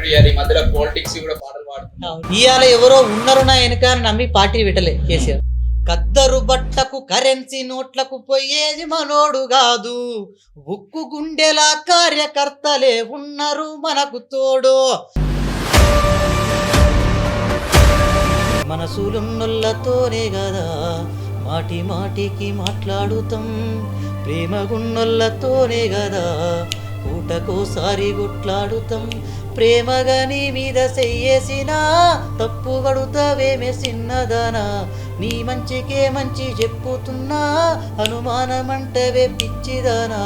Interview చేయాలి, ఈ మధ్యలో పాలిటిక్స్ కూడా పాటలు పాడుతున్నాం. ఇవాళ ఎవరో ఉన్నారు నా వెనక నమ్మి పార్టీ పెట్టలే కేసీఆర్. కద్దరు బట్టకు కరెన్సీ నోట్లకు పోయేది మనోడు కాదు, ఉక్కు గుండెల కార్యకర్తలే ఉన్నారు మనకు తోడు. మనసులున్నోళ్ళతోనే కదా మాటి మాటికి మాట్లాడుతాం, ప్రేమ గున్నోళ్ళతోనే కదా పూటకోసారి గుట్లాడుతాం. ప్రేమగా నీ మీద చెయ్యేసినా తప్పు పడుతావేమే చిన్నదానా, నీ మంచికే మంచి చెప్పుతున్నా అనుమానమంటవే పిచ్చిదానా.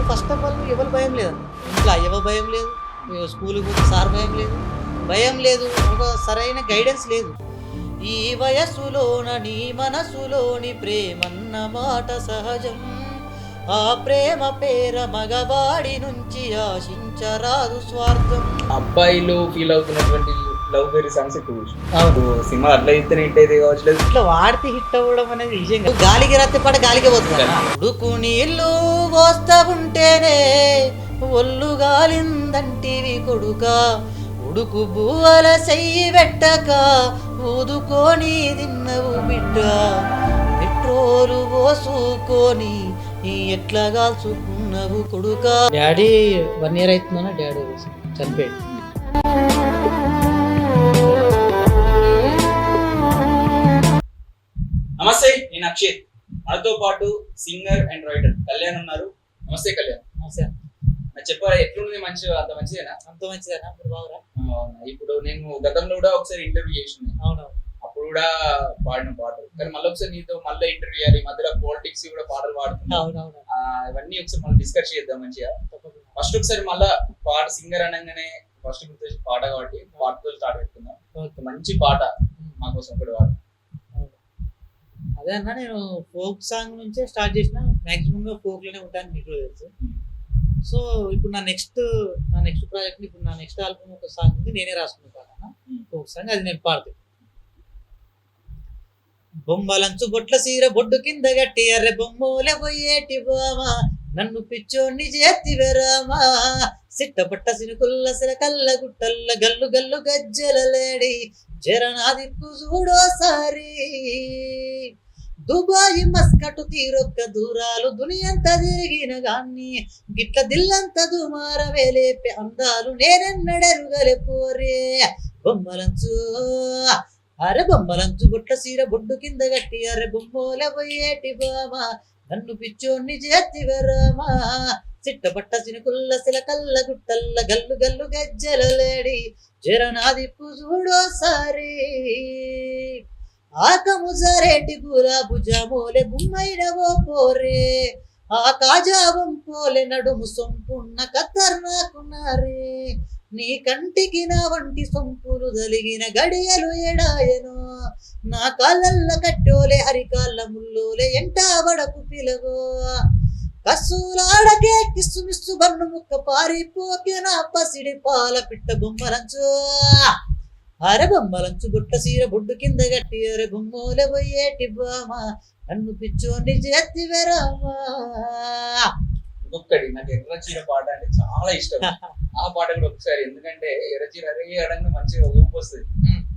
ఫస్ట్ ఆఫ్ ఆల్ ఎవరు భయం లేదన్న, ఇంట్లో ఎవరు భయం లేదు, స్కూల్కి పోతే సార్ భయం లేదు, ఒక సరైన గైడెన్స్ లేదు. ఈ వయస్సులోన నీ మనసులోని ప్రేమన్న మాట సహజం, ఆ ప్రేమ పేర మగవాడి నుంచి ఆశించరాదు స్వార్థం. అబ్బాయిలు ఫీల్ అవుతున్నటువంటి లవ్ బెర్రీ సాంగ్స్ ఎక్కువ సినిమా అట్లా ఇస్తేనే హిట్ అయితే కావచ్చు, ఇట్లా వాడితే హిట్ అవ్వడం అనేది నిజంగా. గాలికి రాత్రి పాట గాలికి పోతుంది. ఉడుకు నీళ్ళు పోస్తా ఉంటేనే ఒళ్ళు గాలిందంటివి కొడుక, ఉడుకు బువ్వల చెయ్యి పెట్టక ఊదుకొని తిన్నవు బిడ్డ, పెట్రోలు పోసుకొని ఎట్లా కాల్చుకున్నవు కొడుక. డాడీ 1 year అవుతుందన్నా, డాడీ చనిపోయాడు. నమస్తే, నేను అక్షిత్. మనతో పాటు సింగర్ అండ్ రైటర్ కళ్యాణ్ ఉన్నారు. నమస్తే కళ్యాణ్. నమస్తే. చెప్పాలి, ఎట్లుంది? మంచిగా, అంత మంచిదేనా? అంత మంచిదేనా? ఇప్పుడు బాగురా. ఇప్పుడు నేను గతంలో కూడా ఒకసారి ఇంటర్వ్యూ చేసింది, అవునవును, అప్పుడు కూడా పాడిన పాటలు, కానీ మళ్ళీ ఒకసారి నీతో మళ్ళీ ఇంటర్వ్యూ చేయాలి, ఈ మధ్యలో పాలిటిక్స్ కూడా పాటలు పాడుతున్నాం. ఇవన్నీ ఒకసారి మళ్ళీ డిస్కస్ చేద్దాం మంచిగా. ఫస్ట్ ఒకసారి మళ్ళా పాట సింగర్ అనగానే ఫస్ట్ గుర్తొచ్చి పాట, కాబట్టి పాటతో స్టార్ట్ పెట్టుకుందాం. మంచి పాట మా కోసం కూడా పాడు. అదే అన్న, నేను ఫోక్ సాంగ్ నుంచే స్టార్ట్ చేసిన, మాక్సిమం గా ఫోక్ లోనే ఉంటాను, మీకు తెలుసు. సో ఇప్పుడు నా నెక్స్ట్ ప్రాజెక్ట్, ఇప్పుడు నా నెక్స్ట్ ఆల్బమ్ ఒక సాంగ్ ఉంది, నేనే రాసుకుంటాను ఫోక్ సాంగ్, అది నేను పాడుతాను. బొమ్మలంచు బొట్ల సీర బొడ్డు కింద గట్టి అర్రె బొమ్మోలే పోయేటి బామా, నన్ను పిచ్చోని చేతి వెరామా, సిట్టపట్ట సినుకుల్ల సిరకల్ల గుట్టల్ల గల్లు గల్లు గజ్జల లేడి, జరనా దిక్కు చూడోసారి, దుబాయి మస్కటు తీరొక్క దూరాలు దునియంత తిరిగిన గాన్ని, గిట్ల దిల్లంత దుమార వేలేపే అందాలు నేనెన్నడెరుగలే పోరే. బొమ్మలంచు అరే బొమ్మలంచు బొట్ల సీర బొడ్డు కింద గట్టి అరే బొమ్మోల పోయేటి బామా, నన్ను పిచ్చోన్ని చేతి వెరామా, సిట్టపట్ట సినుకుల్ల సిలకల్ల గుట్టల్ల గల్లు గల్లు గజ్జల లేడి, జరనాదిప్పు చూడోసారి, ఆకము జరేటి గులాబు జామోలే బుమ్మైనవో పోరే, ఆ కాజావం పోలే నడుము సొంపున్న కత్తర్నాకున్నారే, నీ కంటికి నా వంటి సొంపులు దలిగిన గడియలు ఎడాయనో, నా కాళ్ళల్ల కట్టోలే అరికాళ్ళ ముల్లోలే ఎంటాబడకు పిలవో, కస్సులాడకే కిస్సుమిస్సు బన్ను ముక్క పారిపోకే నా పసిడి పాల పిట్ట. బొమ్మలంచు అరే బొమ్మలంచు బుట్ట సీర బొడ్డు కింద గట్టి అరే బొమ్మోలే పోయేటి బామా, నన్ను పిచ్చోని చేతి వెరామా. ఇంకొకటి, నాకు ఎర్రచీర పాట అంటే చాలా ఇష్టం. ఆ పాట కూడా ఒకసారి, ఎందుకంటే ఎర్రచీర అరే అడంగా మంచిగా ఊపు వస్తుంది,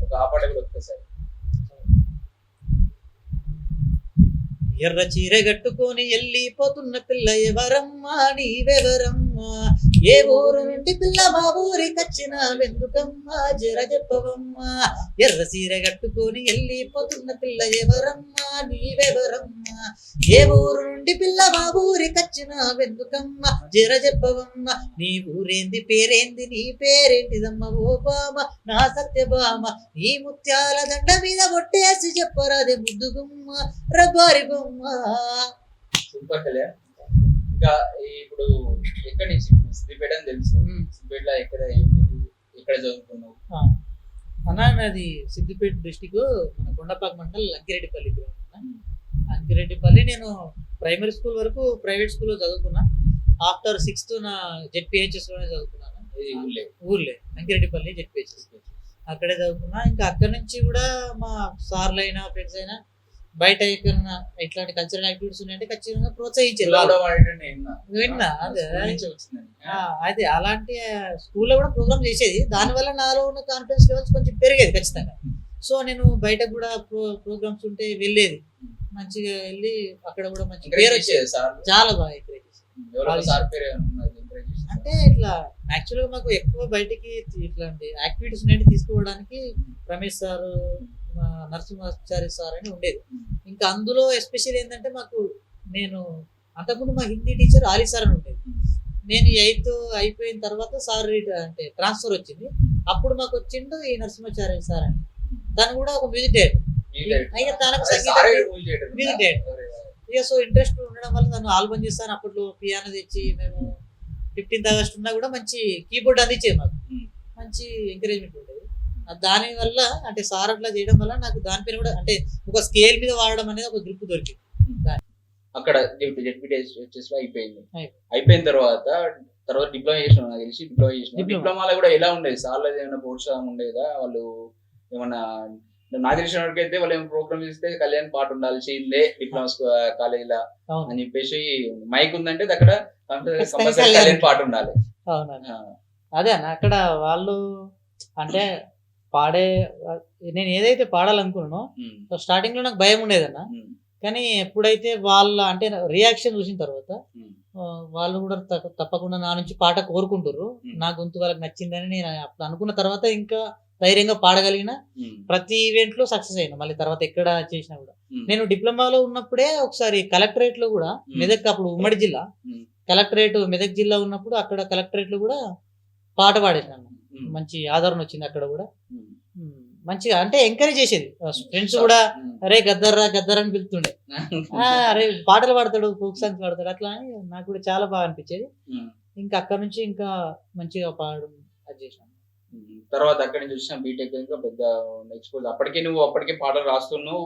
ఒక ఆ పాట కూడా ఒక్కసారి. ఎర్ర చీర కట్టుకొని వెళ్ళిపోతున్న పిల్ల ఎవరమ్మా, నీవెవరమ్మా, ఏ ఊరు నుండి పిల్ల మా ఊరికొచ్చిన వెందుకమ్మా జర చెప్పవమ్మా, ఎర్ర చీర కట్టుకొని వెళ్ళిపోతున్న పిల్ల ఎవరమ్మా, నీవెవరమ్మా, ఏ ఊరు నుండి పిల్ల మా ఊరికొచ్చిన వెందుకమ్మా జర చెప్పవమ్మా, నీ ఊరేంది పేరేంది నీ పేరేంటిదమ్మ ఓ బామ నా సత్యభామ, నీ ముత్యాల దండ మీద కొట్టేసి చెప్పరాదే ముద్దుగుమ్మ రబారి బొమ్మ. సూపర్ కళ్యాణ్. ఇంకా ఇప్పుడు ఎక్కడి నుంచి? సిద్దిపేట అని తెలుసు, సిద్దిపేటలో ఎక్కడ చదువుకున్నావు? అన్నా నాది సిద్దిపేట డిస్టిక్, మన కొండపాక మండల్ అంకిరెడ్డిపల్లి. అంకిరెడ్డిపల్లి నేను ప్రైమరీ స్కూల్ వరకు ప్రైవేట్ స్కూల్లో చదువుకున్నా. ఆఫ్టర్ 6th నా జెడ్పిహెచ్ఎస్ లోనే చదువుకున్నాను. ఊర్లే అంకిరెడ్డిపల్లి జెడ్పిహెచ్ఎస్, అక్కడే చదువుకున్నా. ఇంకా అక్కడి నుంచి కూడా మా సార్లు అయినా ఫ్రెండ్స్ అయినా బయట ఎక్కడన్నా ఇట్లాంటి కల్చరల్ యాక్టివిటీస్ ఉన్నాయంటే ఖచ్చితంగా ప్రోత్సహించారు ఇలా కూడా వాడండి విన్నా అదే స్కూల్ నుంచే వచ్చిందని. అదే అలాంటి స్కూల్లో కూడా ప్రోగ్రామ్ చేసేది, దానివల్ల నాలో ఉన్న కాన్ఫిడెన్స్ లెవెల్స్ కొంచెం పెరిగేది ఖచ్చితంగా. సో నేను బయట కూడా ప్రోగ్రామ్స్ ఉంటే వెళ్ళేది, మంచిగా వెళ్ళి అక్కడ కూడా మంచి Encourage పేరు వచ్చేది, చేసేది సార్. చాలా బాగా ఎంకరేజ్ చేసేది. ఎవరో సార్ పేరు ఏమన్నా ఉన్నది, encourage చేసేది. అంటే ఇట్లా యాక్చువల్గా మాకు ఎక్కువ బయటికి ఇట్లాంటి యాక్టివిటీస్ ఉన్నాయంటే తీసుకోవడానికి రమేష్ సార్, నరసింహాచారి సార్ అని ఉండేది. ఇంకా అందులో ఎస్పెషల్ ఏంటంటే మాకు, నేను అంతకుముందు మా హిందీ టీచర్ ఆలీ సార్ అని ఉండేది. నేను 8th అయిపోయిన తర్వాత సార్ అంటే ట్రాన్స్ఫర్ వచ్చింది, అప్పుడు మాకు వచ్చిండు ఈ నరసింహాచార్య సార్ అని. తను కూడా ఒక మ్యూజిక్ డైరెక్టర్, ఇక తనకు అదే సంగీతం సారే మ్యూజిక్ డైరెక్టర్ మ్యూజిక్ ఉందా? డైరెక్టర్. ఇక సో ఇంట్రెస్ట్ ఉండడం వల్ల తను ఆల్బమ్ చేస్తాను. అప్పట్లో పియానో తెచ్చి మేము 15th ఆగస్ట్ ఉన్నా కూడా మంచి కీబోర్డ్ అందించేది మాకు, మంచి ఎంకరేజ్మెంట్ ఉండేది. దాని వల్ల అంటే సార్ అట్లా చేయడం వల్ల నాకు దానిపైన కూడా అంటే ఒక స్కేల్ మీద వాడడం అనేది ఒక గ్రిప్ దొరికింది. అక్కడ జెడ్పీటీఎస్ లో అయిపోయింది. అయిపోయింది. అయిపోయిన తర్వాత డిప్లొమా చేసిన, నాకు తెలిసి డిప్లొమా చేసిన. డిప్లొమా. డిప్లొమాలో కూడా ఎలా ఉండేది సార్లు, ఏమైనా ప్రోత్సాహం ఉండేదా? వాళ్ళు ఏమన్నా, నాకు తెలిసిన వరకు అయితే వాళ్ళు ఏమైనా ప్రోగ్రామ్ చేస్తే కళ్యాణ్ పాట ఉండాల్సిందే డిప్లొమా కాలేజీలో అవును. అని చెప్పేసి, మైక్ ఉందంటే అక్కడ కంపల్సరీ కళ్యాణ్ కళ్యాణ్ పాట ఉండాలి. అవునండి. అదే అన్న, అక్కడ వాళ్ళు అంటే పాడే, నేను ఏదైతే పాడాలనుకున్నానో స్టార్టింగ్ లో నాకు భయం ఉండేదన్న, కానీ ఎప్పుడైతే వాళ్ళ అంటే రియాక్షన్ చూసిన తర్వాత వాళ్ళు కూడా తప్పకుండా నా నుంచి పాట కోరుకుంటారు, నా గొంతు వాళ్ళకి నచ్చిందని నేను అప్పుడు అనుకున్న తర్వాత ఇంకా ధైర్యంగా పాడగలిగిన. ప్రతి ఈవెంట్ లో సక్సెస్ అయినా, మళ్ళీ తర్వాత ఎక్కడ చేసినా కూడా. నేను డిప్లొమాలో ఉన్నప్పుడే ఒకసారి కలెక్టరేట్ లో కూడా, మెదక్ అప్పుడు ఉమ్మడి జిల్లా కలెక్టరేట్ మెదక్ జిల్లా ఉన్నప్పుడు, అక్కడ కలెక్టరేట్ లో కూడా పాట పాడేసాను, మంచి ఆదరణ వచ్చింది అక్కడ కూడా. మంచిగా అంటే ఎంకరేజ్ చేసేది, ఫ్రెండ్స్ కూడా అరే గద్దర్రా గద్దర్ అని పిలుతుండే, అరే పాటలు పాడతాడు, ఫోక్ సాంగ్స్ పాడతాడు, అట్లా అని నాకు కూడా చాలా బాగా అనిపించేది. ఇంకా అక్కడ నుంచి ఇంకా మంచిగా పాడడం అది చేసాను. తర్వాత అక్కడి నుంచి వచ్చిన బీటెక్ ఇంకా పెద్ద ఎక్స్పోజ్. అప్పటికే పాటలు రాస్తున్నావు,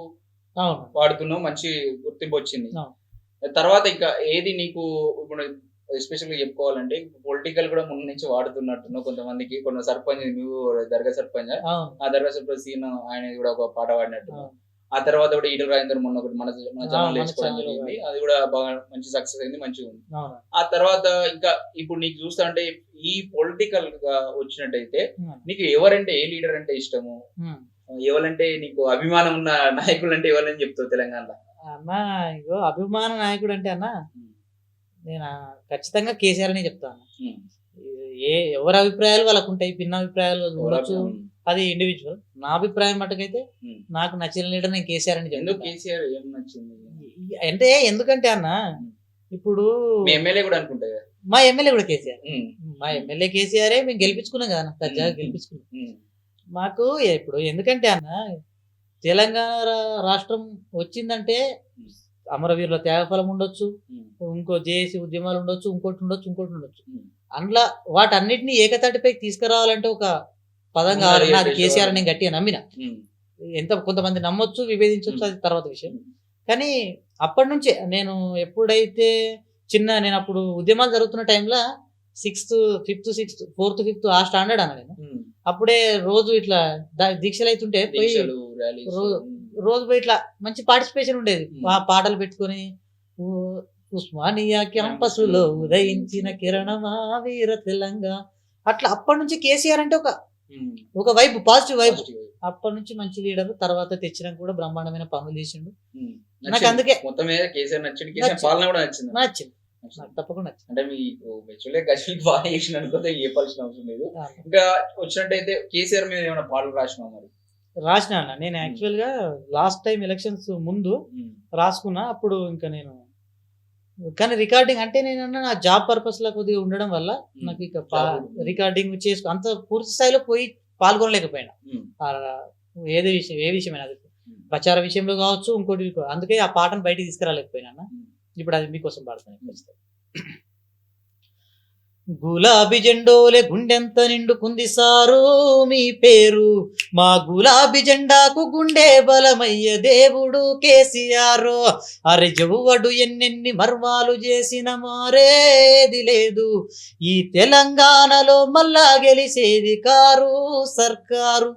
అవును, పాడుతున్నావు, మంచి గుర్తింపు వచ్చింది. అవును. తర్వాత ఇంకా ఏది నీకు ఇప్పుడు ఎస్పెషల్ గా చెప్పుకోవాలంటే, పొలిటికల్ కూడా ముందు నుంచి వాడుతున్నట్టున్నావు. కొంతమందికి కొన్ని సర్పంచ్, నువ్వు దర్గా సర్పంచ్, అవును, ఆ దర్గా సర్పంచ్ సీన్ ఆయన కూడా ఒక పాట పాడినట్టు. ఆ తర్వాత కూడా ఈటల రాజేందర్ మొన్న ఒకటి మన ఛానల్ వేసుకోవడం జరిగింది, అది కూడా బాగా మంచి సక్సెస్ అయింది, మంచిగా ఉంది. ఆ తర్వాత ఇంకా ఇప్పుడు నీకు చూస్తా అంటే, ఈ పొలిటికల్ గా వచ్చినట్టయితే నీకు ఎవరంటే, ఏ లీడర్ అంటే ఇష్టము, ఎవరంటే నీకు అభిమానం ఉన్న నాయకులు అంటే ఎవరని చెప్తావు తెలంగాణలో? అన్న ఇగో అభిమాన నాయకుడు అంటే అన్న, నేను ఖచ్చితంగా కేసీఆర్ అనే చెప్తాను. ఎవరి అభిప్రాయాలు వాళ్ళకు ఉంటాయి, భిన్న అభిప్రాయాలు ఉండొచ్చు, అది ఇండివిజువల్. నా అభిప్రాయం మటుకైతే నాకు నచ్చిన లీడర్ నేను కేసీఆర్ అని చెప్తాను. కేసీఆర్ ఏం నచ్చింది అంటే ఎందుకంటే అన్న, ఇప్పుడు ఎమ్మెల్యే కూడా అనుకుంటా, మా ఎమ్మెల్యే కూడా కేసీఆర్, మా ఎమ్మెల్యే కేసీఆరే, మేము గెలిపించుకున్నాం కదా, దర్జాగా గెలిపించుకున్నాం. మాకు ఇప్పుడు ఎందుకంటే అన్న, తెలంగాణ రాష్ట్రం వచ్చిందంటే అమరవీరుల త్యాగఫలం ఉండొచ్చు, ఇంకో జేఏసీ ఉద్యమాలు ఉండొచ్చు, ఇంకోటి ఉండొచ్చు. అందులో వాటన్నిటిని ఏకతాటిపై తీసుకురావాలంటే ఒక పదం కావాలన్నా అది కేసీఆర్ నేను గట్టిగా నమ్మిన. ఎంత కొంతమంది నమ్మొచ్చు, విభేదించవచ్చు, అది తర్వాత విషయం. కానీ అప్పటి నుంచే నేను ఎప్పుడైతే నేను అప్పుడు ఉద్యమాలు జరుగుతున్న టైంలో 6th, 5th, 6th, 4th, 5th ఆ స్టాండర్డ్ అన్న నేను. అప్పుడే రోజు ఇట్లా దీక్షలు అవుతుంటే పోయి రోజు పోయి ఇట్లా మంచి పార్టిసిపేషన్ ఉండేది, పాటలు పెట్టుకొని, ఉస్మానియా క్యాంపస్లో ఉదయించిన కిరణమా వీర తెలంగాణ, అట్లా. అప్పటి నుంచి కేసీఆర్ అంటే ఒక వైబ్, పాజిటివ్ వైబ్. అప్పటి నుంచి మంచి లీడర్. తర్వాత తెచ్చినా కూడా బ్రహ్మాండమైన పనులు చేసిండు, నాకు అందుకే మొత్తం మీద కేసీఆర్ నచ్చింది. కేసీఆర్ పాలన కూడా నచ్చింది, నాకు తప్పకుండా నచ్చింది. అంటే మీకు గజల్ బాగా చేసిన అనుకుంటే చెప్పాల్సిన అవసరం లేదు. ఇంకా వచ్చినట్టయితే కేసీఆర్ మీద ఏమైనా పాటలు రాసినావు? మరి రాసిన అన్న నేను యాక్చువల్ గా లాస్ట్ టైం ఎలక్షన్స్ ముందు రాసుకున్నా, అప్పుడు ఇంకా నేను, కానీ రికార్డింగ్ అంటే నేనన్నా నా జాబ్ పర్పస్ లో కొద్దిగా ఉండడం వల్ల నాకు ఇక రికార్డింగ్ అంత పూర్తి స్థాయిలో పోయి పాల్గొనలేకపోయినా. ఏ విషయమైనా, అది ప్రచార విషయంలో కావచ్చు, ఇంకోటి, అందుకే ఆ పాటను బయటికి తీసుకురాలేకపోయినా అన్న. ఇప్పుడు అది మీకోసం పాడతాను. గులాబీ జెండోలే గుండెంత నిండుకుంది సారు మీ పేరు, మా గులాబీ జెండాకు గుండె బలమయ్య దేవుడు కేసీఆర్. అరే జవ్వడు ఎన్నెన్ని మర్మాలు చేసిన మారేది లేదు, ఈ తెలంగాణలో మళ్ళా గెలిసేది కారు సర్కారు.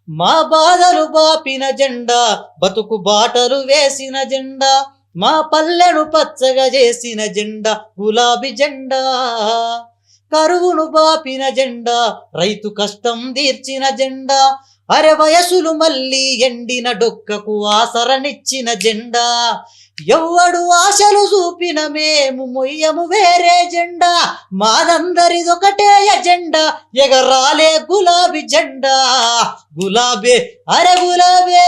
మా బాధలు బాపిన జెండా, బతుకు బాటలు వేసిన జెండా, మా పల్లెను పచ్చగా చేసిన జెండా గులాబీ జెండా. కరువును బాపిన జెండా, రైతు కష్టం తీర్చిన జెండా, అరె వయసులు మళ్ళీ ఎండిన డొక్కకు ఆసరనిచ్చిన జెండా. ఎవ్వడు ఆశలు చూపిన మేము మొయ్యము వేరే జెండా, మాదందరిదొకటే ఎజెండా, ఎగరాలే గులాబీ జెండా. గులాబీ అరె గులాబీ,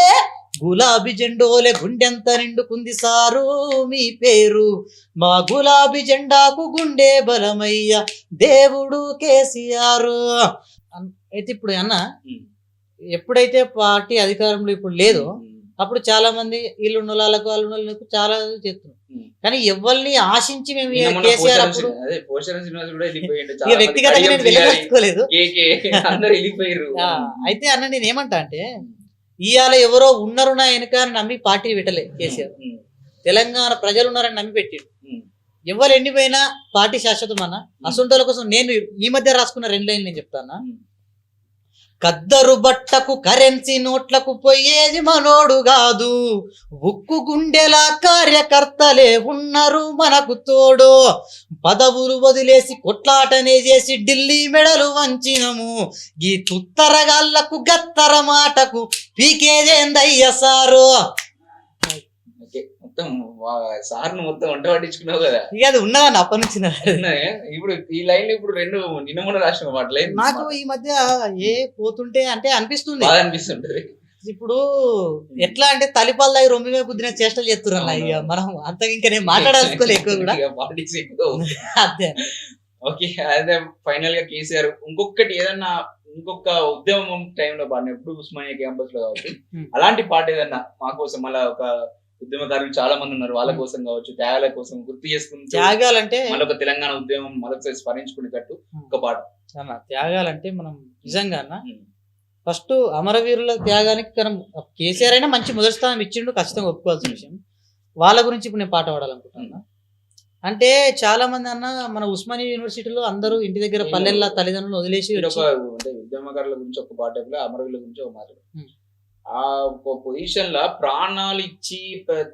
గులాబీ జెండోలే గుండెంత నిండుకుంది సారు మీ పేరు, మా గులాబీ జెండాకు గుండె బలమయ్య దేవుడు కేసీఆర్. అయితే ఇప్పుడు అన్న ఎప్పుడైతే పార్టీ అధికారంలో ఇప్పుడు లేదో అప్పుడు చాలా మంది వీళ్ళు వాళ్ళకు వాళ్ళు చాలా చేస్తున్నారు, కానీ ఎవరిని ఆశించి మేము కేసీఆర్ అప్పుడు ఇక వ్యక్తిగతంగా నేను వెళ్ళగలుచుకోలేదు. అయితే అన్న నేను ఏమంటా అంటే ఇవాళ ఎవరో ఉన్నారు నా వెనక అని నమ్మి పార్టీ పెట్టలే కేసీఆర్, తెలంగాణ ప్రజలు ఉన్నారని నమ్మి పెట్టిండు. ఎవరు ఎండిపోయినా పార్టీ శాశ్వతం అన్న. అసొంటోళ్ళ కోసం నేను ఈ మధ్య రాసుకున్న 2 లైన్లు నేను చెప్తాను. కద్దరు బట్టకు కరెన్సీ నోట్లకు పోయేది మనోడు కాదు, ఉక్కు గుండెల కార్యకర్తలే ఉన్నారు మనకు తోడు. పదవులు వదిలేసి కొట్లాటనే చేసి ఢిల్లీ మెడలు వంచినము, ఈ తుత్తరగాళ్లకు గత్తర మాటకు పీకేదేందయ్య సారు. సార్ మొత్తం వంట పట్టించుకున్నావు కదా, ఇక అది ఉన్నదని అప్పటి నుంచి ఇప్పుడు ఈ లైన్ ఇప్పుడు 2 నిన్న రాసిన వాటి నాకు ఈ మధ్య పోతుంటే అంటే అనిపిస్తుంది ఇప్పుడు ఎట్లా అంటే తలిపాల దగ్గర రొమ్మి మీద కుదిరిన చేష్టలు చేస్తున్నారు. ఇక మనం అంతగా ఇంకా నేను మాట్లాడాల్సుకోలే ఎక్కువ కూడా అంతే. ఓకే, అదే ఫైనల్ గా కేసీఆర్ ఇంకొకటి ఏదన్నా ఇంకొక ఉద్యమం టైంలో పాడినప్పుడు ఉస్మానియా క్యాంపస్ లో కావచ్చు, అలాంటి పాట ఏదన్నా మా కోసం మళ్ళీ ఒక ఉద్యమకారులు చాలా మంది ఉన్నారు, వాళ్ళ కోసం కావచ్చు, త్యాగాల కోసం గుర్తు చేసుకుని త్యాగాలంటే మళ్ళీ ఒక తెలంగాణ ఉద్యమం మరొకసారి స్మరించుకునేటట్టు ఒక పాట. త్యాగాలంటే మనం నిజంగా ఫస్ట్ అమరవీరుల త్యాగానికి మనం కేసీఆర్ అయినా మంచి మొదటి స్థానం ఇచ్చిండు, ఖచ్చితంగా ఒప్పుకోవాల్సిన విషయం. వాళ్ళ గురించి ఇప్పుడు నేను పాట పాడాలనుకుంటున్నా. అంటే చాలా మంది అన్న మన ఉస్మానియా యూనివర్సిటీలో అందరూ ఇంటి దగ్గర పల్లెల్లో తల్లిదండ్రులు వదిలేసి ఉద్యమకారుల గురించి ఒక పాట, అమరవీరుల గురించి ఒక మాట. ఆ పొజిషన్ లా ప్రాణాలు ఇచ్చి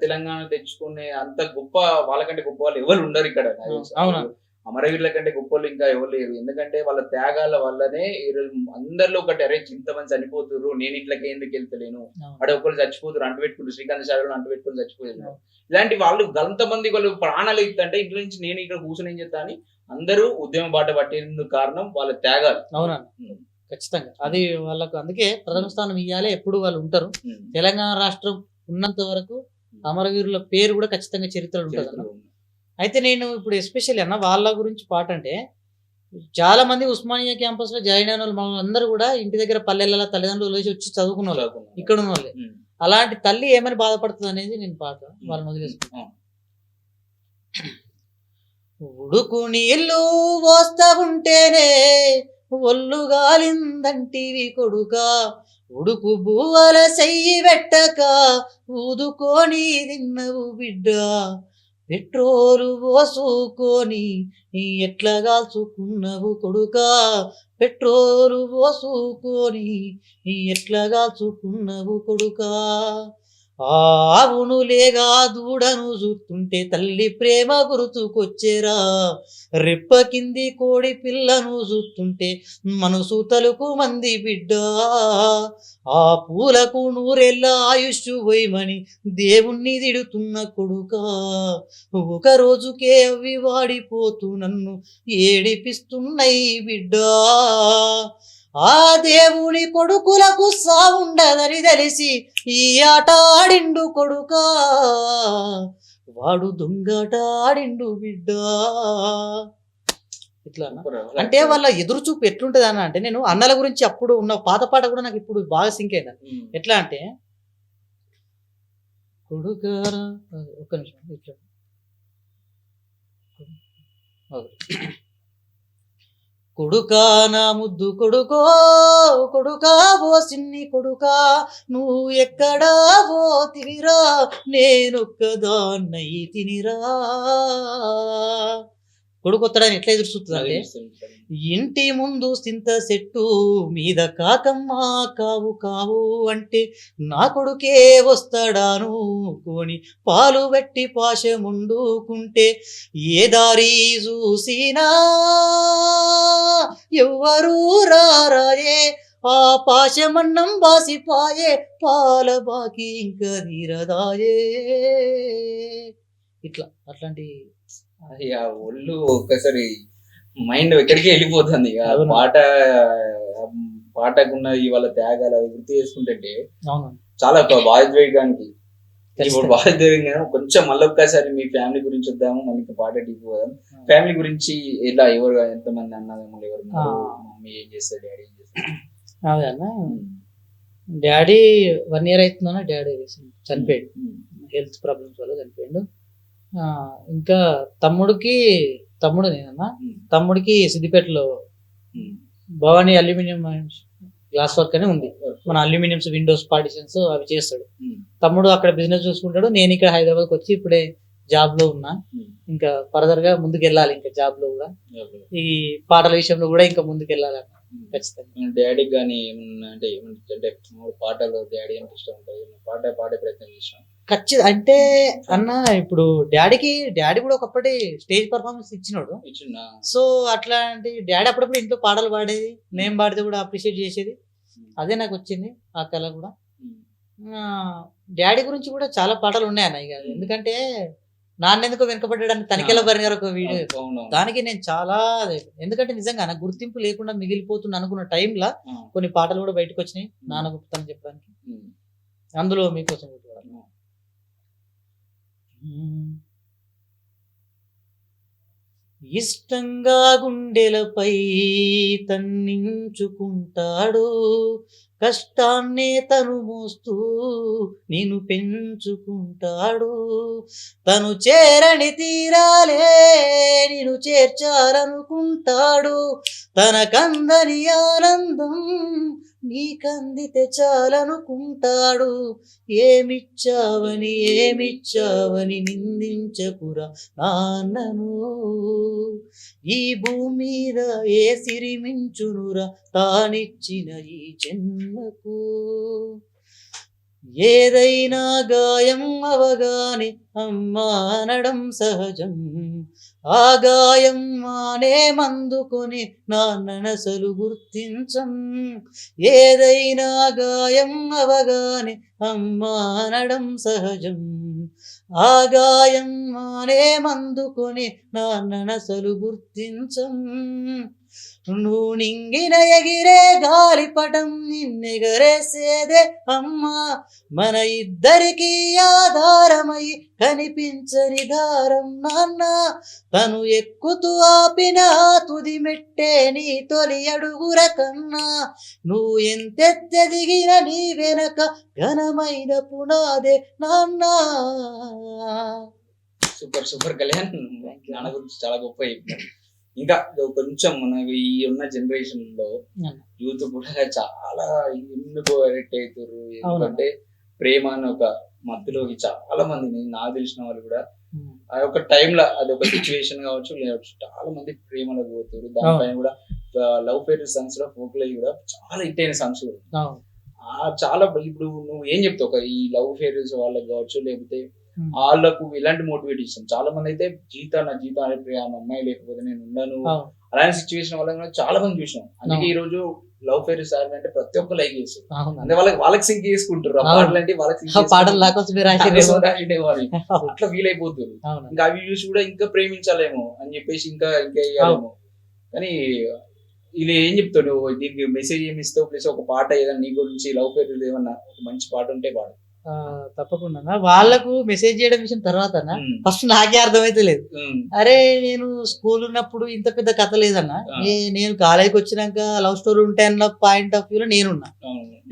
తెలంగాణ తెచ్చుకునే అంత గొప్ప వాళ్ళకంటే గొప్ప వాళ్ళు ఎవరు ఉండరు ఇక్కడ. అమరవీరుల కంటే గొప్ప వాళ్ళు ఇంకా ఎవరు లేరు, ఎందుకంటే వాళ్ళ త్యాగాల వల్లనే అందరిలో ఒకటి అరే ఇంతమంది చనిపోతున్నారు, నేను ఇట్లకి ఎందుకు వెళ్తలేను, అక్కడ ఒకళ్ళు చచ్చిపోతున్నారు, అంటు పెట్టుకుంటారు, శ్రీకాంత్ శాలలో అంటు పెట్టుకుని చచ్చిపోయారు. ఇలాంటి వాళ్ళు గంతమంది వాళ్ళు ప్రాణాలు ఇస్తుంటే ఇంట్లో నుంచి నేను ఇక్కడ కూర్చొని ఏం చేస్తా అని అందరూ ఉద్యమ బాట పట్టేందుకు కారణం వాళ్ళ త్యాగాలు. అవునా, ఖచ్చితంగా అది వాళ్ళకు అందుకే ప్రథమ స్థానం ఇవ్వాలి, ఎప్పుడు వాళ్ళు ఉంటారు. తెలంగాణ రాష్ట్రం ఉన్నంత వరకు అమరవీరుల పేరు కూడా ఖచ్చితంగా చరిత్రలో ఉంటుంది. అయితే నేను ఇప్పుడు ఎస్పెషల్లీ అన్న వాళ్ళ గురించి పాట అంటే చాలా మంది ఉస్మానియా క్యాంపస్ లో జాయిన్ అయిన వాళ్ళు అందరూ కూడా ఇంటి దగ్గర పల్లెల తల్లిదండ్రులు వచ్చి చదువుకున్న వాళ్ళు, ఇక్కడ ఉన్న వాళ్ళే. అలాంటి తల్లి ఏమని బాధపడుతుంది అనేది నేను పాట వాళ్ళని వదిలేసుకుంటాను. ఉడుకు నీళ్ళు పోస్తా ఉంటేనే ఒళ్ళు గాలిందంటివి కొడుకా, ఉడుకు బువ్వల చెయ్యి పెట్టక ఊదుకొని తిన్నవు బిడ్డ, పెట్రోలు పోసుకొని ఎట్లా కాల్చుకున్నవు కొడుకా, పెట్రోలు పోసుకొని ఎట్లా కాల్చుకున్నవు కొడుకా. ఆవును లేగా దూడను చూస్తుంటే తల్లి ప్రేమ గుర్తుకొచ్చేరా, రెప్ప కింది కోడి పిల్లను చూస్తుంటే మనసు తలుకు మంది బిడ్డ, ఆ పూలకు 100 ఏళ్ళ ఆయుష్ పోయమని దేవుణ్ణి తిడుతున్న కొడుకా, ఒక రోజుకే అవి వాడిపోతూ నన్ను ఏడిపిస్తున్నాయి బిడ్డ. ఆ దేవుని కొడుకులకు సావుండదని తెలిసి ఈ ఆట ఆడిండు కొడుకా, వాడు దొంగట ఆడిండు బిడ్డ. ఇట్లా అంటే వాళ్ళ ఎదురు చూపు ఎట్లుంటది అన్న అంటే, నేను అన్నల గురించి అప్పుడు ఉన్న పాత పాట కూడా నాకు ఇప్పుడు బాగా సింక్ అయింది. ఎట్లా అంటే కొడుకారా, ఒక్క నిమిషం ఇట్లా కొడుకా నా ముద్దు కొడుకో, కొడుకా ఓ సిన్ని కొడుకా, నువ్వు ఎక్కడా పోతివిరా, నేనొక్కదాన్నై తినిరా. కొడుకు వస్తాడని ఎట్లా ఎదురు చూస్తుంది అంటే ఇంటి ముందు సింత చెట్టు మీద కాకమ్మ కావు కావు అంటే నా కొడుకే వస్తాడాను కొని పాలు పెట్టి పాశముండుకుంటే ఏ దారి చూసినా ఎవ్వరూ రారాయే ఆ పాశమన్నం బాసిపాయే పాల బాకి ఇంకా తీరదాయే ఇట్లా అట్లాంటి అది ఆ ఒళ్ళు ఒక్కసారి మైండ్ ఎక్కడికి వెళ్ళిపోతుంది ఇక. అవును. పాటకున్న ఇవాళ త్యాగాలు అవి గుర్తు చేసుకుంటే అవును చాలా భావోద్వేగానికి ఇప్పుడు ఖచ్చితంగా. భావోద్వేగంగా కొంచెం మళ్ళీ ఒక్కసారి మీ ఫ్యామిలీ గురించి వద్దాము, మనకి పాట పోదాం. ఫ్యామిలీ గురించి ఎలా, ఎవరు ఎంతమంది అన్నదమ్ములు, ఎవరు ఉన్నారు? మమ్మీ ఏం చేస్తారు, డాడీ ఏం చేస్తారు? అదే అన్న డాడీ 1 year అవుతుందన్న డాడీ చనిపోయాడు, హెల్త్ ప్రాబ్లమ్స్ వల్ల చనిపోయాడు. ఇంకా తమ్ముడు నేనన్నా, తమ్ముడికి సిద్దిపేటలో భవానీ అల్యూమినియం గ్లాస్ వర్క్ అని ఉంది, మన అల్యూమినియంస్ విండోస్ పార్టిషన్స్ అవి చేస్తాడు. తమ్ముడు అక్కడ బిజినెస్ చూసుకుంటాడు, నేను ఇక్కడ హైదరాబాద్కి వచ్చి ఇప్పుడే జాబ్ లో ఉన్నా. ఇంకా ఫర్దర్ గా ముందుకు వెళ్ళాలి, ఇంకా జాబ్ లో కూడా ఈ పాటల విషయంలో కూడా ఇంకా ముందుకు వెళ్ళాలన్న ఖచ్చితంగా. డాడీకి కానీ ఏమన్నా అంటే పాటలు డాడీ అంటే ఇష్టం ఉంటుంది, పాడే ప్రయత్నం చేసాం ఖచ్చితంగా. అంటే అన్న ఇప్పుడు డాడీ కూడా ఒకప్పటి స్టేజ్ పర్ఫార్మెన్స్ ఇచ్చినాడు. సో అట్లాంటి డాడీ అప్పుడప్పుడు ఇంట్లో పాటలు పాడేది, నేను పాడితే కూడా అప్రిషియేట్ చేసేది. అదే నాకు వచ్చింది ఆ కళ కూడా. డాడీ గురించి కూడా చాలా పాటలు ఉన్నాయి అన్న. ఇక ఎందుకంటే నాన్నెందుకో వెనుకబడ్డాడని తనిఖీల బరి గారు ఒక వీడియో, దానికి నేను చాలా ఎందుకంటే నిజంగా నాకు గుర్తింపు లేకుండా మిగిలిపోతున్నా అనుకున్న టైంలో కొన్ని పాటలు కూడా బయటకు వచ్చినాయి నాన్న గొప్పతనం చెప్పడానికి. అందులో మీకోసం ఇష్టంగా గుండెలపై తన్నించుకుంటాడు, కష్టాన్నే తను మోస్తూ నేను పెంచుకుంటాడు, తను చేరని తీరాలే నేను చేర్చాలనుకుంటాడు, తనకందని ఆనందం నీకందితే చాలనుకుంటాడు, ఏమిచ్చావని నిందించకురా నాన్నను, ఈ భూమి మీద ఏ సిరిమించునురా తానిచ్చిన ఈ జన్మకు, ఏదైనా గాయం అవగానే అమ్మా అనడం సహజం, ఆ గాయం మానే మందుకొని నాన్ననసలు గుర్తించం, ఏదైనా గాయం అవగానే అమ్మా అనడం సహజం, ఆ గాయం మానే మందుకొని నాన్ననసలు గుర్తించం, నువ్వు నింగిన ఎగిరే గాలిపటం నిన్నెగరేసేదే అమ్మా, మన ఇద్దరికి ఆధారమై కనిపించని దారం నాన్న, తను ఎక్కుతూ ఆపిన తుది మెట్టే నీ తొలి అడుగుర కన్నా, నువ్వు ఎంతెత్తెదిగిన నీ వెనక ఘనమైన పునాదే నాన్న. సూపర్ కళ్యాణ్, నాన్న గురించి చాలా గొప్ప చెప్పారు. ఇంకా కొంచెం మన ఈ ఉన్న జనరేషన్ లో యూత్ కూడా చాలా ఎందుకు అడిక్ట్ అవుతారు, ఎందుకంటే ప్రేమ అని ఒక మత్తులోకి చాలా మంది నాకు తెలిసిన వాళ్ళు కూడా ఆ ఒక టైంలో అది ఒక సిచ్యువేషన్ కావచ్చు, చాలా మంది ప్రేమలోకి పోతారు. దానిపైన కూడా లవ్ ఫెయిర్ సాంగ్స్ లో ఫోక్ లో కూడా చాలా హిట్ అయిన సాంగ్స్ చాలా. ఇప్పుడు నువ్వు ఏం చెప్తావు ఒక ఈ లవ్ ఫెయిర్స్ వాళ్ళకి కావచ్చు, లేకపోతే వాళ్ళకు ఇలాంటి మోటివేట్ ఇస్తాం. చాలా మంది అయితే నా జీవితం అనే అమ్మాయి లేకపోతే నేను ఉన్నాను అలాంటి సిచ్యువేషన్ వల్ల చాలా మంది చూసినాం. అందుకే ఈ రోజు లవ్ ఫెయిర్ సార్ అంటే ప్రతి ఒక్క లైక్ చేస్తారు, అంటే వాళ్ళకి సింక్ చేసుకుంటారు. పాటలు అంటే వాళ్ళకి అట్లా ఫీల్ అయిపోతారు. ఇంకా అవి చూసి కూడా ఇంకా ప్రేమించాలేమో అని చెప్పేసి ఇంకా వేయాలేమో. కానీ ఇలా ఏం చెప్తాడు, దీనికి మెసేజ్ ఏమి ఇస్తావు? ప్లస్ ఒక పాట ఏదైనా నీ గురించి లవ్ ఫెయిర్ ఏమన్నా ఒక మంచి పాట ఉంటే పాడు. తప్పకుండా వాళ్ళకు మెసేజ్ చేయడం విషయం తర్వాత ఫస్ట్ నాకే అర్థమైతే లేదు. అరే నేను స్కూల్ ఉన్నప్పుడు ఇంత పెద్ద కథ లేదన్నా, నేను కాలేజీకి వచ్చినాక లవ్ స్టోరీ ఉంటాయన్న పాయింట్ ఆఫ్ వ్యూలో నేనున్నా.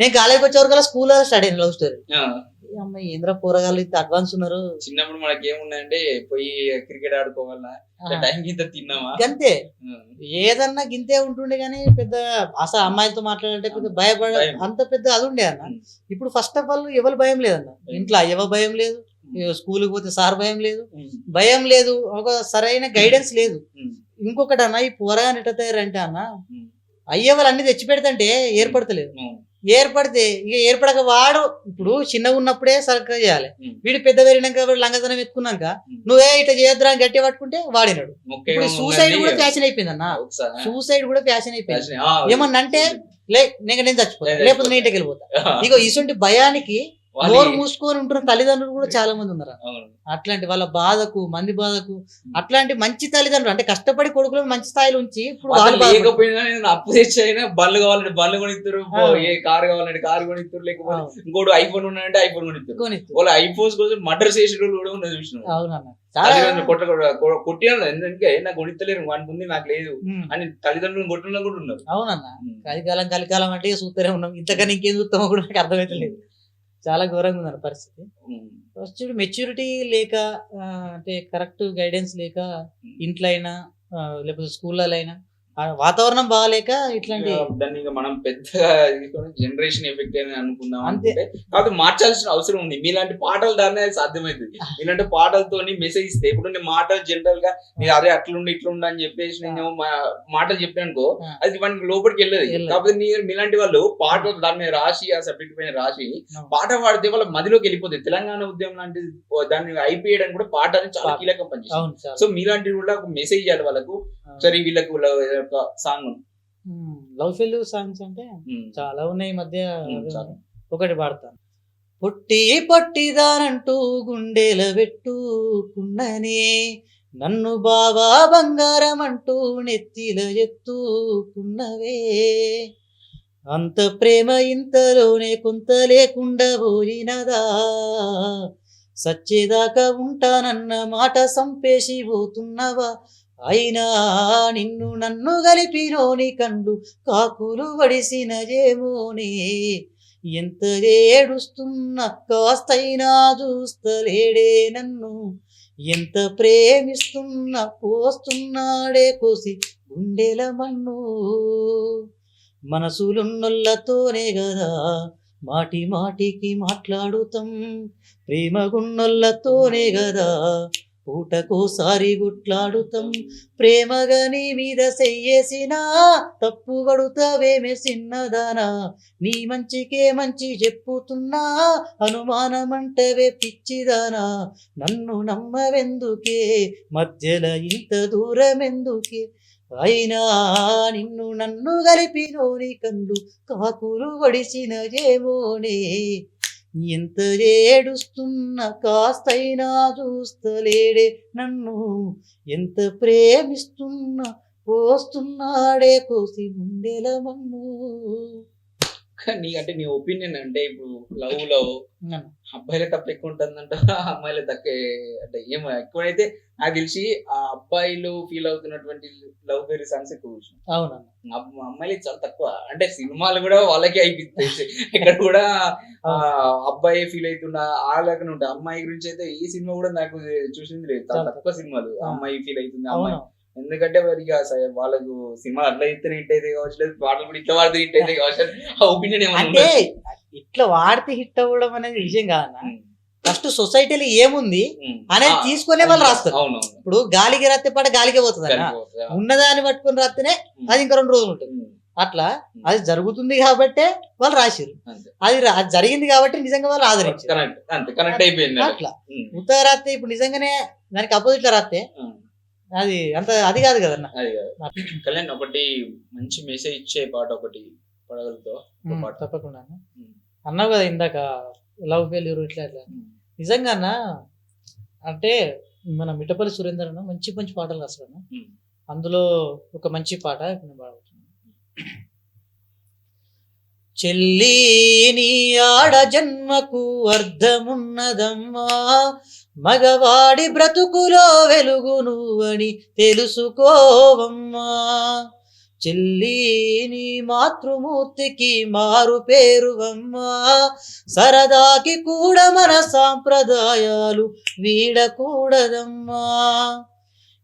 నేను కాలేజీకి వచ్చే వరకు స్కూల్లో స్టార్ట్ అయింది లవ్ స్టోరీ. అమ్మాయి ఏంద్ర పోరగాళ్ళు ఇంత అడ్వాన్స్ ఉన్నారు. చిన్నప్పుడు మనకి ఏమున్నాయంటే పోయి క్రికెట్ ఆడుకోవాలన్నా టైం గింత తిన్నామా అంతే, ఏదన్నా గింతే ఉంటుండే గానీ పెద్ద అసలు అమ్మాయిలతో మాట్లాడాలంటే పెద్ద భయపడ అంత పెద్ద అది ఉండే అన్న. ఇప్పుడు ఫస్ట్ ఆఫ్ ఆల్ ఎవరు భయం లేదన్న, ఇంట్లో ఎవరు భయం లేదు, స్కూల్కి పోతే సార్ భయం లేదు, ఒక సరైన గైడెన్స్ లేదు. ఇంకొకటి అన్న, ఈ పోరగాని ఎట్ట తయారంటే అన్న, అయ్యే వాళ్ళు అన్ని తెచ్చి పెడతంటే ఏర్పడతలేదు. ఏర్పడితే ఇక ఏర్పడక వాడు ఇప్పుడు చిన్నగా ఉన్నప్పుడే సర్కల్ చేయాలి. వీడు పెద్ద పెరిగినాక లంగదనం ఎత్తుకున్నాక నువ్వే ఇట్లా చేయొద్దురా అని గట్టిగా పట్టుకుంటే వాడినాడు. ఇప్పుడు సూసైడ్ కూడా ఫ్యాషన్ అయిపోయింది అన్న, సూసైడ్ కూడా ఫ్యాషన్ అయిపోయింది. ఏమన్నా అంటే నేను చచ్చిపోతా, లేకపోతే నేను ఇంటికి వెళ్ళిపోతా. ఇగో ఇటువంటి భయానికి నోరు మూసుకొని ఉంటున్న తల్లిదండ్రులు కూడా చాలా మంది ఉన్నారు. అట్లాంటి వాళ్ళ బాధకు, మంది బాధకు, అట్లాంటి మంచి తల్లిదండ్రులు అంటే కష్టపడి కొడుకులను మంచి స్థాయిలో ఉంచి ఇప్పుడు లేకపోయినా అప్పు తెచ్చి అయినా బండ్లు కావాలంటే బండ్లు కొనిస్తారు, ఏ కారు కావాలంటే కారు కొనిస్తారు, లేకపోతే ఇంకోటి ఐఫోన్ ఉన్నాయంటే ఐఫోన్ కొనిస్తారు. వాళ్ళ ఐఫోన్స్ కోసం మర్డర్ చేసిన వాళ్ళు కూడా ఉన్నది చూసిన. అవునన్న, కొట్టిన ఎందుకంటే నాకు కొనిస్తలేరు, వానికి ఉంది నాకు లేదు అని తల్లిదండ్రులు కొట్టిన కూడా ఉన్నారు. అవునన్న, కలికాలం అంటే చూస్తూనే ఉన్నాం. ఇంతకన్నా ఇంకేం చూస్తామో కూడా నాకు అర్థమైతే లేదు. చాలా ఘోరంగా ఉన్నారు పరిస్థితి. ఫస్ట్ మెచ్యూరిటీ లేక, అంటే కరెక్ట్ గైడెన్స్ లేక, ఇంట్లో అయినా లేకపోతే స్కూళ్ళలో అయినా వాతావరణం బాగాలేక ఇట్లాంటి దాన్ని మనం పెద్దగా జనరేషన్ ఎఫెక్ట్ అని అనుకుందాం అంతే. కాదు, మార్చాల్సిన అవసరం ఉంది. మీలాంటి పాటలు దాన్ని సాధ్యమవుతుంది. ఇలాంటి పాటలతో మెసేజ్ ఇస్తే, ఇప్పుడు నేను మాటలు జనరల్ గా అదే అట్లుండి ఇట్లుండి అని చెప్పేసి నేను మాటలు చెప్పాను అనుకో, అది వానికి లోపలికి వెళ్ళదు. కాకపోతే మీలాంటి వాళ్ళు పాటలు దాని మీద రాసి, ఆ సబ్జెక్ట్ పైన రాసి పాట పాడితే వాళ్ళ మదిలోకి వెళ్ళిపోతుంది. తెలంగాణ ఉద్యమం లాంటి దాన్ని అయిపోయడానికి కూడా పాట అనేది చాలా కీలకం పనిచేస్తుంది. సో మీలాంటి కూడా ఒక మెసేజ్ ఇవ్వాలి వాళ్ళకు. సరే, వీళ్ళకు సాంగ్ లవ్ ఫెయిల్యూర్ సాంగ్స్ అంటే చాలా ఉన్నాయి ఈ మధ్య. ఒకటి పాడతాను. పొట్టి పొట్టిదానంటూ గుండెల పెట్టుకున్ననే, నన్ను బావా బంగారం అంటూ నెత్తిల ఎత్తుకున్నవే, అంత ప్రేమ ఇంతలోనే కొంత లేకుండా పోయినదా, సచ్చేదాకా ఉంటానన్న మాట సంపేసి పోతున్నవా, అయినా నిన్ను నన్ను కలిపినోని కండు కాకులు వడిసినయేమోనే, ఎంత ఏడుస్తున్న కాస్తైనా చూస్తలేడే నన్ను, ఎంత ప్రేమిస్తున్నా పోస్తున్నాడే కోసి గుండెల మన్ను, మనసులున్నొల్లతోనే గదా మాటి మాటికి మాట్లాడుతాం, ప్రేమ గున్నొల్లతోనే గదా పూటకోసారి గుట్లాడుతాం, ప్రేమగా నీ మీద చెయ్యేసినా తప్పు పడుతావేమే చిన్నదానా, నీ మంచికే మంచి చెప్పుతున్నా అనుమానమంటవే పిచ్చిదానా, నన్ను నమ్మవెందుకే మధ్యలో ఇంత దూరం ఎందుకే, అయినా నిన్ను నన్ను కలిపినోని కండు కాకులు వడిసిన ఏమోనే, ఎంత ఏడుస్తున్నా కాస్తైనా చూస్తలేడే నన్ను, ఎంత ప్రేమిస్తున్నా పోస్తున్నాడే కోసి గుండెల మన్ను. నీకంటే నీ ఒపీనియన్ అంటే ఇప్పుడు లవ్ అబ్బాయిలే తప్ప ఎక్కువ ఉంటుందంట, అమ్మాయిలే తక్కువ అంటే ఏమో ఎక్కువైతే నాకు తెలిసి ఆ అబ్బాయిలు ఫీల్ అవుతున్నటువంటి లవ్ ఫెయిల్యూర్ సాంగ్స్ ఎక్కువ చూసిన. అమ్మాయిలు చాలా తక్కువ. అంటే సినిమాలు కూడా వాళ్ళకే అయిపోతాయి, ఇక్కడ కూడా అబ్బాయి ఫీల్ అవుతున్నా ఆగలేకనే ఉంటాయి. అమ్మాయి గురించి అయితే ఈ సినిమా కూడా నాకు చూసింది లేదు, చాలా తక్కువ సినిమాలు అమ్మాయి ఫీల్ అవుతుంది అమ్మాయి. ఎందుకంటే మరి వాళ్ళకు సినిమా అట్లా ఇస్తే హిట్ అయితే కావచ్చు, లేదు పాటలు కూడా ఇట్లా వాడితే హిట్ అయితే కావచ్చు. ఆ ఒపీనియన్ అంటే ఇట్లా వాడితే హిట్ అవ్వడం అనేది విషయం కాదన్న, ఫస్ట్ సొసైటీలో ఏముంది అనేది తీసుకునే వాళ్ళు రాస్తారు. ఇప్పుడు గాలికి రాస్తే పాట గాలికే పోతుంది అన్న, ఉన్నదాన్ని పట్టుకుని రాస్తేనే అది ఇంకా 2 రోజులు ఉంటుంది. అట్లా అది జరుగుతుంది కాబట్టే వాళ్ళు రాసిరు, అది జరిగింది కాబట్టి నిజంగా వాళ్ళు ఆదరించారు. అట్లా ఉత్తగా రాస్తే ఇప్పుడు నిజంగానే దానికి అపోజిట్ లా రాస్తే అది అంత అది కాదు కదన్న. కళ్యాణ్, ఒకటి మంచి మెసేజ్ ఇచ్చే పాట ఒకటి పడగలతో. తప్పకుండా అన్నావు కదా ఇందాక లవ్ ఫెయిల్యూర్ ఇట్లా ఇట్లా. నిజంగా అన్న అంటే మన మిట్టపల్లి సురేందర్ అన్న మంచి మంచి పాటలు రాస్తాడు. అందులో ఒక మంచి పాట పాడుతున్నాను. చెల్లి నీ ఆడ జన్మకు అర్థమున్నదమ్మా, మగవాడి బ్రతుకులో వెలుగు నువ్వని తెలుసుకోవమ్మా, చెల్లి నీ మాతృమూర్తికి మారు పేరువమ్మా, సరదాకి కూడా మన సాంప్రదాయాలు వీడకూడదమ్మా,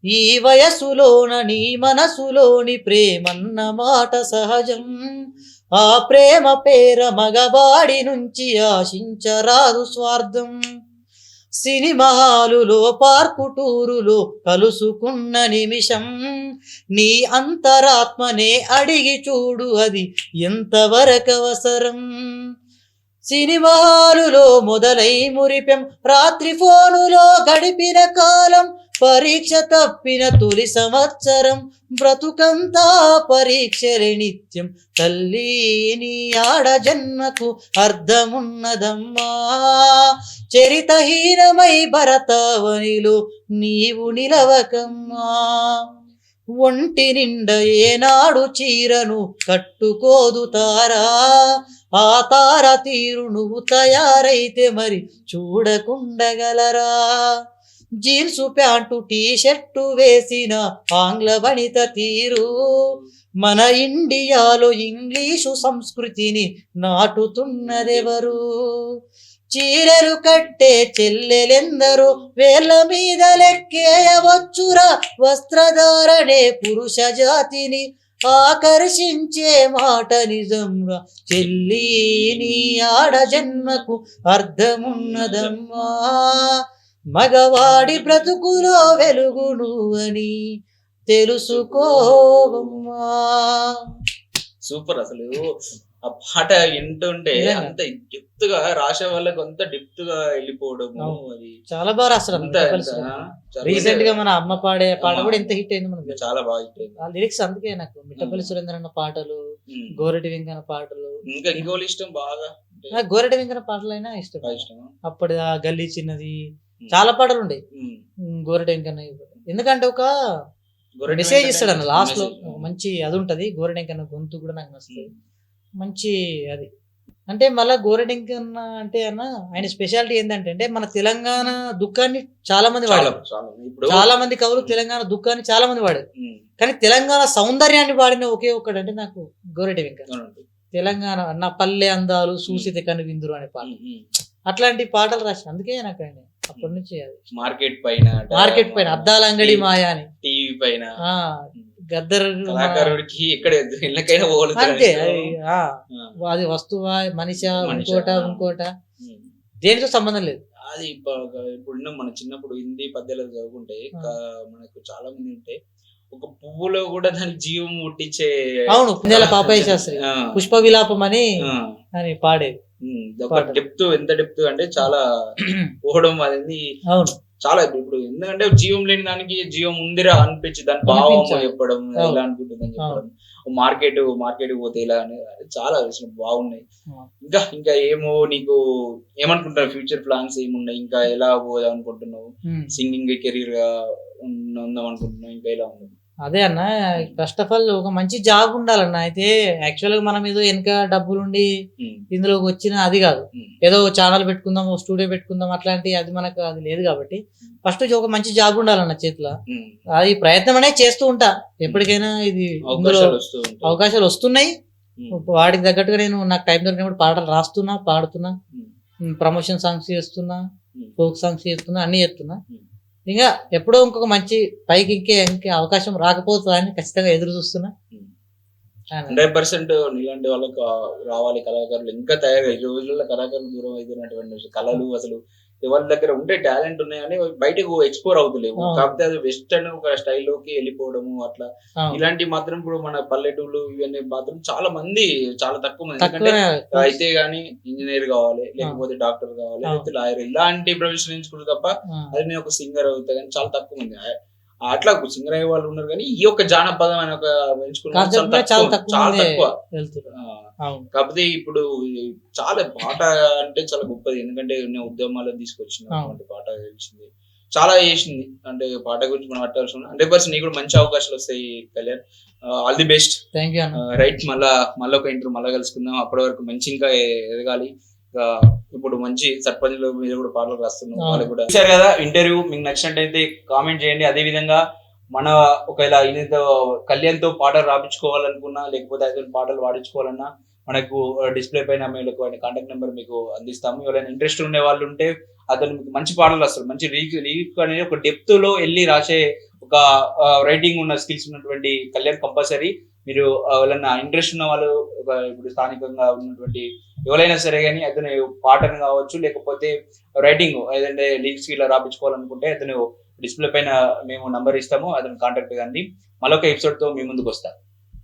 ఈ వయసులోన నీ మనసులోని ప్రేమన్న మాట సహజం, ఆ ప్రేమ పేర మగవాడి నుంచి ఆశించరాదు స్వార్థం, సినిమాలులో పార్కు టూరులో కలుసుకున్న నిమిషం నీ అంతరాత్మనే అడిగి చూడు అది ఎంతవరకు అవసరం. సినిమాలులో మొదలై మురిపెం రాత్రి ఫోనులో గడిపిన కాలం పరీక్ష తప్పిన తొలి సంవత్సరం బ్రతుకంతా పరీక్షలే నిత్యం. తల్లి నీ ఆడ జన్మకు అర్థమున్నదమ్మా చరితహీనమై భరతావనిలో నీవు నిలవకమ్మా. ఒంటి నిండా ఏనాడు చీరను కట్టుకోదు తారా ఆ తార తీరు నువ్వు తయారైతే మరి చూడకుండగలరా. జీన్సు ప్యాంటు టీషర్టు వేసిన ఆంగ్ల వనిత తీరు మన ఇండియాలో ఇంగ్లీషు సంస్కృతిని నాటుతున్నదెవరు. చీరలు కట్టే చెల్లెలెందరో వేళ్ళ మీద లెక్కేయవచ్చురా వస్త్రధారణే పురుష జాతిని ఆకర్షించే మాట నిజంరా. చెల్లి నీ ఆడ జన్మకు అర్థమున్నదమ్మా మగవాడి బ్రతుకులో వెలుగు నువ్వని తెలుసుకోవమ్మా. సూపర్. అసలు ఆ పాట వింటుంటే అంత డెప్త్ గా రాసే వాళ్ళకి అంత డెప్త్ గా వెళ్ళిపోవడము అది చాలా బాగా రాస్తారు. రీసెంట్ గా మన అమ్మ పాడే పాట కూడా ఎంత హిట్ అయింది మనకి, చాలా బాగా హిట్ అయింది ఆ లిరిక్స్. అందుకే నాకు మిట్టపల్లి సురేంద్ర అన్న పాటలు, గోరటి వెంకన్న పాటలు, ఇంకా ఇంకోళ్ళు ఇష్టం బాగా. నాకు గోరటి వెంకన్న పాటలు అయినా ఇష్టం. అప్పుడు ఆ గల్లీ చిన్నది చాలా పాటలు ఉండే గోరటి వెంకన్న. ఎందుకంటే ఒక మెసేజ్ ఇస్తాడు అన్న లాస్ట్ లో, మంచి అది ఉంటది. గోరటి వెంకన్న గొంతు కూడా నాకు నచ్చుతుంది, మంచి అది. అంటే మళ్ళా గోరటి వెంకన్న అంటే అన్న ఆయన స్పెషాలిటీ ఏంటంటే మన తెలంగాణ దుఃఖాన్ని చాలా మంది వాడారు. చాలా మంది కవులు తెలంగాణ దుఃఖాన్ని చాలా మంది వాడారు, కానీ తెలంగాణ సౌందర్యాన్ని వాడిన ఒకే ఒక్కడు అంటే నాకు గోరటి వెంకన్న. తెలంగాణ నా పల్లె అందాలు సూసిత కనువిందురు అనే పాట, అట్లాంటి పాటలు రాసి. అందుకే నాకు ఆయన అప్పటి నుంచి మార్కెట్ పైన అద్దాల అంగడి మాయా అని, టీవీ పైన గద్దర్ కళాకారుడికి ఎక్కడ అంతే. అది వస్తువా మనిషా ఇంకోట దేనితో సంబంధం లేదు. అది ఇప్పుడు మన చిన్నప్పుడు హిందీ పద్యాలు చదువుకుంటే మనకు చాలా మంది ఉంటే ఒక పువ్వులో కూడా దానికి జీవం పుట్టించే. అవును, పుణ్యాల పాపయ్య శాస్త్రి పుష్ప విలాపం అని పాడేది. డెప్త్ ఎంత డెప్త్ అంటే చాలా పోవడం అనేది. అవును, చాలా ఇప్పుడు ఎందుకంటే జీవం లేని దానికి జీవం ఉందిరా అనిపించి దాని భావం చెప్పడం ఎలా అనుకుంటుందని చెప్పడం. మార్కెట్ పోతే ఇలా అనేది చాలా బాగున్నాయి. ఇంకా ఏమో నీకు ఏమనుకుంటున్నావు, ఫ్యూచర్ ప్లాన్స్ ఏమున్నాయి, ఇంకా ఎలా పోదాం అనుకుంటున్నావు, సింగింగ్ కెరీర్ గా ఉందాం అనుకుంటున్నావు, ఇంకా ఎలా ఉంది? అదే అన్న, ఫస్ట్ ఆఫ్ ఆల్ ఒక మంచి జాబ్ ఉండాలన్న. అయితే యాక్చువల్ గా మనం ఏదో వెనక డబ్బులుండి ఇందులోకి వచ్చిన అది కాదు, ఏదో ఛానల్ పెట్టుకుందాం, స్టూడియో పెట్టుకుందాం అట్లాంటి అది మనకు అది లేదు. కాబట్టి ఫస్ట్ ఒక మంచి జాబ్ ఉండాలన్న చేతిలో. అది ప్రయత్నం అనేది చేస్తూ ఉంటా ఎప్పటికైనా. ఇది అవకాశాలు వస్తున్నాయి, వాటికి తగ్గట్టుగా నేను నాకు టైం దొరికినప్పుడు పాటలు రాస్తున్నా, పాడుతున్నా, ప్రమోషన్ సాంగ్స్ చేస్తున్నా, ఫోక్ సాంగ్స్ చేస్తున్నా, అన్ని చేస్తున్నా. ఇంకా ఎప్పుడో ఇంకొక మంచి పైకి ఇంకే అవకాశం రాకపోతుందని ఖచ్చితంగా ఎదురు చూస్తున్నా. 100% ఇలాంటి వాళ్ళకి రావాలి కళాకారులు. ఇంకా తయారై ఈ రోజుల్లో కళాకారులు దూరం అవుతున్నటువంటి కళలు అసలు ఎవరి దగ్గర ఉంటే టాలెంట్ ఉన్నాయని బయటకు ఎక్స్పోర్ అవుతలేవు. కాకపోతే అది వెస్టర్న్ ఒక స్టైల్లోకి వెళ్ళిపోవడము అట్లా. ఇలాంటి మాత్రం ఇప్పుడు మన పల్లెటూళ్ళు ఇవన్నీ మాత్రం చాలా మంది, చాలా తక్కువ మంది. ఎందుకంటే అయితే గానీ ఇంజనీర్ కావాలి, లేకపోతే డాక్టర్ కావాలి, లేకపోతే లాయర్, ఇలాంటి ప్రొఫెషన్ ఎంచుకుంటారు తప్ప అది నేను ఒక సింగర్ అవుతా కానీ చాలా తక్కువ మంది. అట్లా సింగర్ అయ్యే వాళ్ళు ఉన్నారు కానీ ఈ యొక్క జానపదం అని ఒక ఎంచుకున్న చాలా తక్కువ. కాకపోతే ఇప్పుడు చాలా పాట అంటే చాలా గొప్పది, ఎందుకంటే ఉద్యమాలను తీసుకొచ్చిన పాట తెలిసింది, చాలా చేసింది. అంటే పాట గురించి మనం అట్టాల్సి 100% నీకు కూడా మంచి అవకాశాలు వస్తాయి Kalyan. All the best. Right, మళ్ళా ఒక ఇంటర్వ్యూ మళ్ళీ కలుసుకుందాం. అప్పటి వరకు మంచి ఇంకా ఎదగాలి. ఇప్పుడు మంచి సర్పంచ్ల మీద కూడా పాటలు రాస్తున్నాం, వాళ్ళు కూడా చూశారు కదా. ఇంటర్వ్యూ మీకు నచ్చినట్టయితే కామెంట్ చేయండి. అదే విధంగా మన ఒకవేళ ఈయనతో కళ్యాణ్తో పాటలు రాపించుకోవాలనుకున్నా, లేకపోతే అదే పాటలు పాడించుకోవాలన్నా మనకు డిస్ప్లే పైన మీకు కాంటాక్ట్ నెంబర్ మీకు అందిస్తాము. ఎవరైనా ఇంట్రెస్ట్ ఉండే వాళ్ళు ఉంటే అతను మీకు మంచి పాటలు వస్తారు, మంచి లీక్ అనేది ఒక డెప్త్ లో వెళ్ళి రాసే ఒక రైటింగ్ ఉన్న స్కిల్స్ ఉన్నటువంటి కళ్యాణ్ కంపల్సరీ మీరు ఎవరైనా ఇంట్రెస్ట్ ఉన్న వాళ్ళు ఇప్పుడు స్థానికంగా ఉన్నటువంటి ఎవరైనా సరే కానీ అతను పాటను కావచ్చు, లేకపోతే రైటింగ్ ఏదంటే లిరిక్స్ ఇలా రాపించుకోవాలనుకుంటే అతను డిస్ప్లే పైన మేము నంబర్ ఇస్తాము, అతను కాంటాక్ట్ కండి. మరొక ఎపిసోడ్ తో మీ ముందుకు వస్తాం.